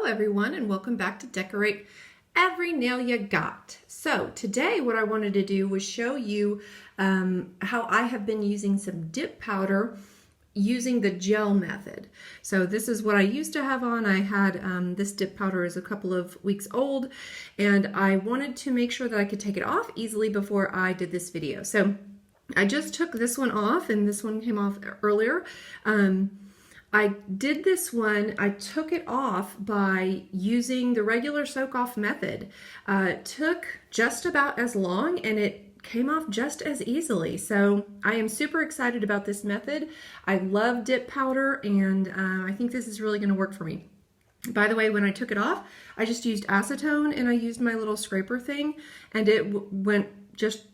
Hello everyone and welcome back to Decorate Every Nail You Got. So today what I wanted to do was show you how I have been using some dip powder using the gel method. So this is what I used to have on. I had this dip powder is a couple of weeks old and I wanted to make sure that I could take it off easily before I did this video. So I just took this one off and this one came off earlier. I did this one, I took it off by using the regular soak off method. It took just about as long and it came off just as easily. So I am super excited about this method. I love dip powder and I think this is really going to work for me. By the way, when I took it off, I just used acetone and I used my little scraper thing and it went just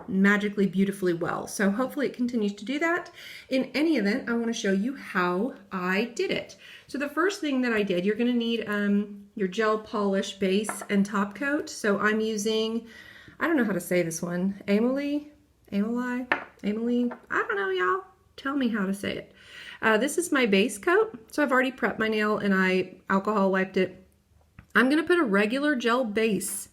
magically beautifully well. So hopefully it continues to do that. In any event, I want to show you how I did it. So the first thing that I did, you're going to need your gel polish base and top coat. So I'm using, I don't know how to say this one, Amylie, I don't know, y'all. Tell me how to say it. This is my base coat. So I've already prepped my nail and I alcohol wiped it. I'm going to put a regular gel base.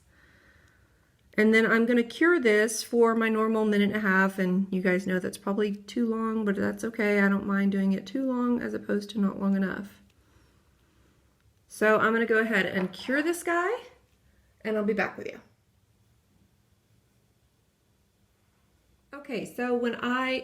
And then I'm going to cure this for my normal minute and a half, and you guys know that's probably too long, but that's okay. I don't mind doing it too long as opposed to not long enough. So I'm going to go ahead and cure this guy, and I'll be back with you. Okay, so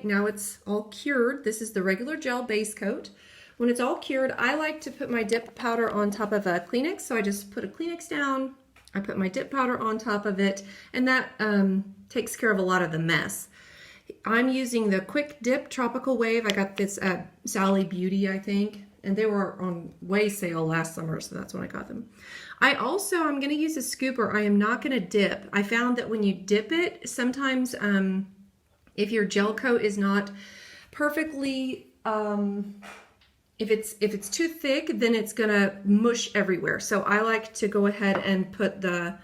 now it's all cured. This is the regular gel base coat. When it's all cured, I like to put my dip powder on top of a Kleenex, so I just put a Kleenex down. I put my dip powder on top of it, and that takes care of a lot of the mess. I'm using the Quick Dip Tropical Wave. I got this at Sally Beauty, I think, and they were on way sale last summer, so that's when I got them. I'm going to use a scooper. I am not going to dip. I found that when you dip it, sometimes if your gel coat is not perfectly if it's too thick, then it's gonna mush everywhere. So I like to go ahead and put the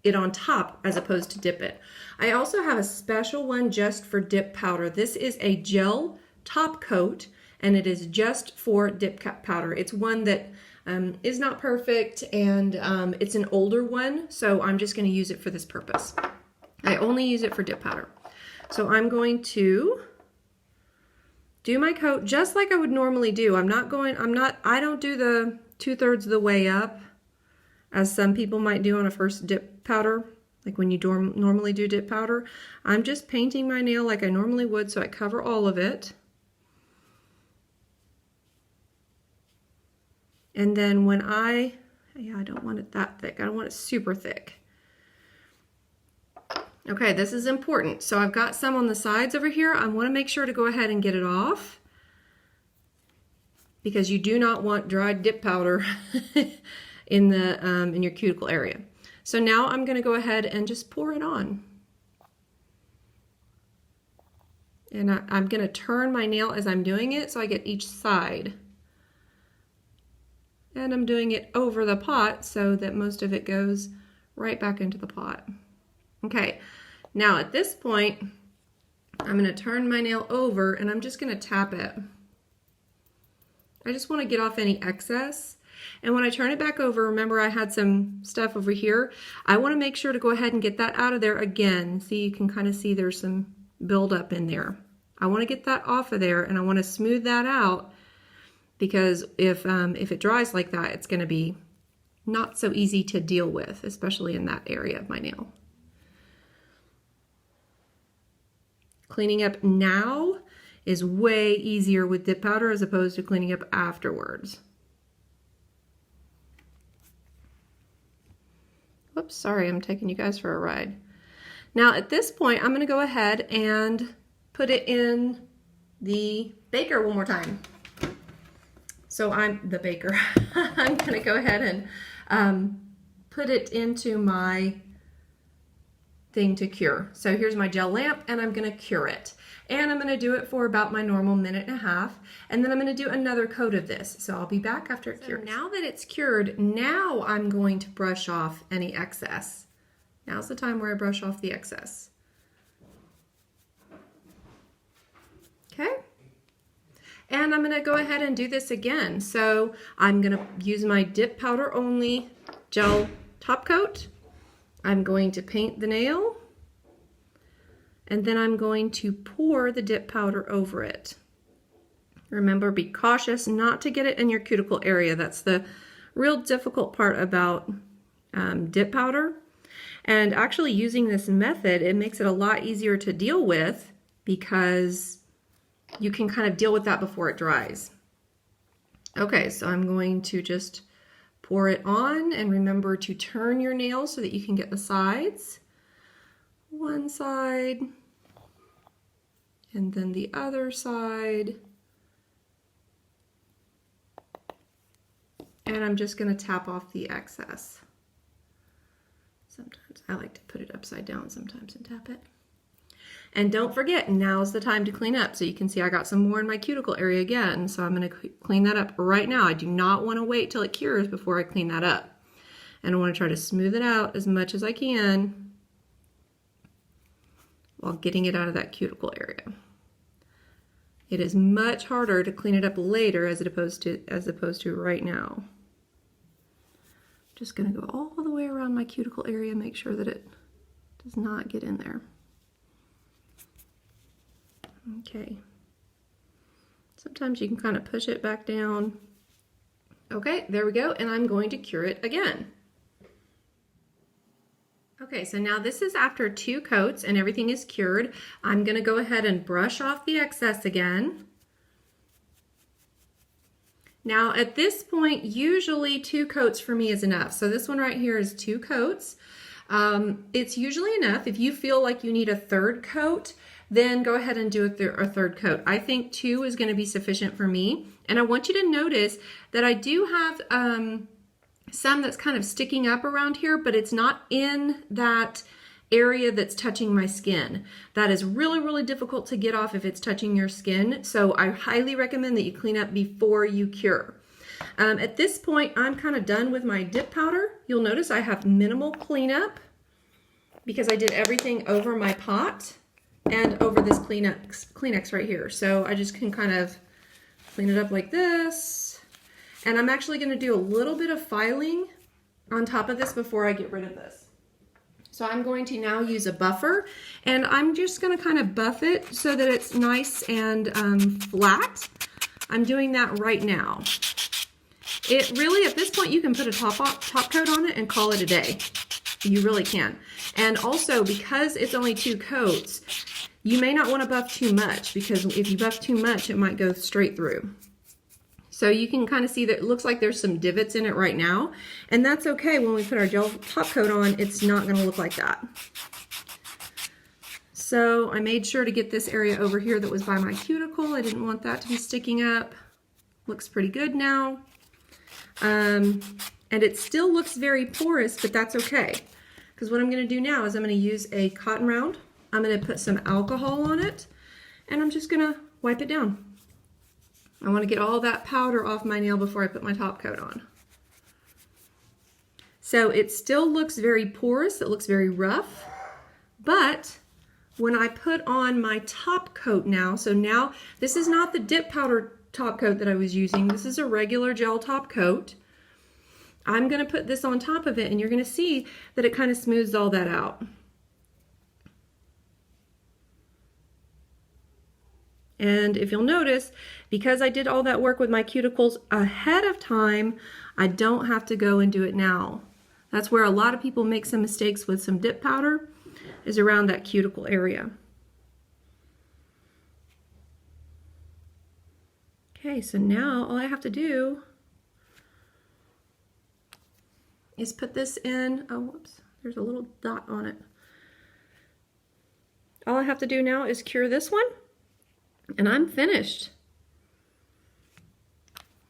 it on top as opposed to dip it. I also have a special one just for dip powder. This is a gel top coat and it is just for dip powder. It's one that is not perfect and it's an older one, so I'm just going to use it for this purpose. I only use it for dip powder. So I'm going to do my coat just like I would normally do. I don't do the 2/3 of the way up as some people might do on a first dip powder, like when you normally do dip powder. I'm just painting my nail like I normally would, so I cover all of it. And then when I don't want it that thick. I don't want it super thick. Okay, this is important. So I've got some on the sides over here. I want to make sure to go ahead and get it off because you do not want dried dip powder in your cuticle area. So now I'm going to go ahead and just pour it on. And I'm going to turn my nail as I'm doing it so I get each side. And I'm doing it over the pot so that most of it goes right back into the pot. Okay, now at this point, I'm going to turn my nail over and I'm just going to tap it. I just want to get off any excess. And when I turn it back over, remember I had some stuff over here. I want to make sure to go ahead and get that out of there again. See, you can kind of see there's some buildup in there. I want to get that off of there and I want to smooth that out because if it dries like that, it's going to be not so easy to deal with, especially in that area of my nail. Cleaning up now is way easier with dip powder as opposed to cleaning up afterwards. Whoops, sorry, I'm taking you guys for a ride. Now at this point, I'm going to go ahead and put it in the baker one more time. So I'm the baker. I'm going to go ahead and put it into my thing to cure. So here's my gel lamp and I'm going to cure it. And I'm going to do it for about my normal minute and a half. And then I'm going to do another coat of this. So I'll be back after it cures. Now that it's cured, now I'm going to brush off any excess. Now's the time where I brush off the excess. Okay. And I'm going to go ahead and do this again. So I'm going to use my dip powder only gel top coat. I'm going to paint the nail. And then I'm going to pour the dip powder over it. Remember, be cautious not to get it in your cuticle area. That's the real difficult part about dip powder. And actually using this method, it makes it a lot easier to deal with because you can kind of deal with that before it dries. Okay, so I'm going to just pour it on, and remember to turn your nail so that you can get the sides. One side, and then the other side. And I'm just going to tap off the excess. Sometimes I like to put it upside down sometimes and tap it. And don't forget, now's the time to clean up. So you can see I got some more in my cuticle area again. So I'm going to clean that up right now. I do not want to wait till it cures before I clean that up. And I want to try to smooth it out as much as I can while getting it out of that cuticle area. It is much harder to clean it up later as opposed to right now. Just going to go all the way around my cuticle area, make sure that it does not get in there. Okay. Sometimes you can kind of push it back down. Okay, there we go, and I'm going to cure it again. Okay, so now this is after 2 coats and everything is cured. I'm going to go ahead and brush off the excess again. Now at this point, usually 2 coats for me is enough. So this one right here is 2 coats. It's usually enough. If you feel like you need a 3rd coat, then go ahead and do a 3rd coat. I think 2 is going to be sufficient for me. And I want you to notice that I do have some that's kind of sticking up around here, but it's not in that area that's touching my skin. That is really, really difficult to get off if it's touching your skin. So I highly recommend that you clean up before you cure. At this point, I'm kind of done with my dip powder. You'll notice I have minimal cleanup because I did everything over my pot and over this Kleenex right here. So I just can kind of clean it up like this. And I'm actually going to do a little bit of filing on top of this before I get rid of this. So I'm going to now use a buffer, and I'm just going to kind of buff it so that it's nice and flat. I'm doing that right now. It really, at this point, you can put a top coat on it and call it a day. You really can. And also, because it's only 2 coats, you may not want to buff too much, because if you buff too much, it might go straight through. So you can kind of see that it looks like there's some divots in it right now, and that's okay. When we put our gel top coat on, it's not going to look like that. So I made sure to get this area over here that was by my cuticle. I didn't want that to be sticking up. Looks pretty good now. And it still looks very porous, but that's okay. Because what I'm going to do now is I'm going to use a cotton round. I'm going to put some alcohol on it, and I'm just going to wipe it down. I want to get all that powder off my nail before I put my top coat on. So it still looks very porous, it looks very rough, but when I put on my top coat now, so now this is not the dip powder top coat that I was using, this is a regular gel top coat. I'm going to put this on top of it, and you're going to see that it kind of smooths all that out. And if you'll notice, because I did all that work with my cuticles ahead of time, I don't have to go and do it now. That's where a lot of people make some mistakes with some dip powder, is around that cuticle area. Okay, so now all I have to do is put this in. Oh, whoops, there's a little dot on it. All I have to do now is cure this one, and I'm finished.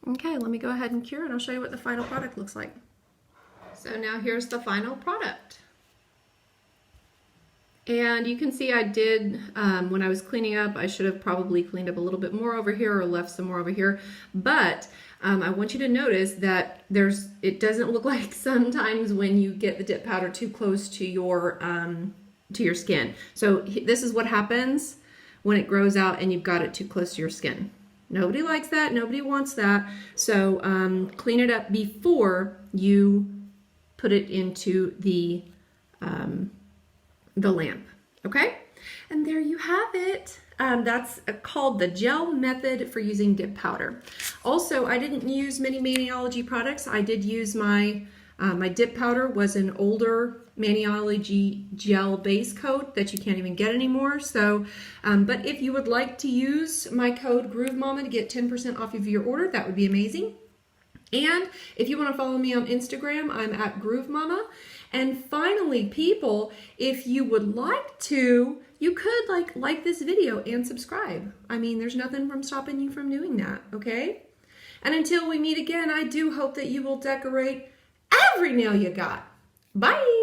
Okay, let me go ahead and cure, and I'll show you what the final product looks like. So now here's the final product. And you can see I did, when I was cleaning up, I should have probably cleaned up a little bit more over here or left some more over here. But I want you to notice that it doesn't look like sometimes when you get the dip powder too close to your skin. So this is what happens when it grows out and you've got it too close to your skin. Nobody likes that. Nobody wants that. So clean it up before you put it into the lamp. Okay? And there you have it. That's called the gel method for using dip powder. Also, I didn't use many Maniology products. I did use my dip powder was an older Maniology gel base coat that you can't even get anymore. So, but if you would like to use my code GrooveMama to get 10% off of your order, that would be amazing. And if you want to follow me on Instagram, I'm at GrooveMama. And finally, people, if you would like to, you could like this video and subscribe. I mean, there's nothing from stopping you from doing that, okay? And until we meet again, I do hope that you will decorate every nail you got. Bye!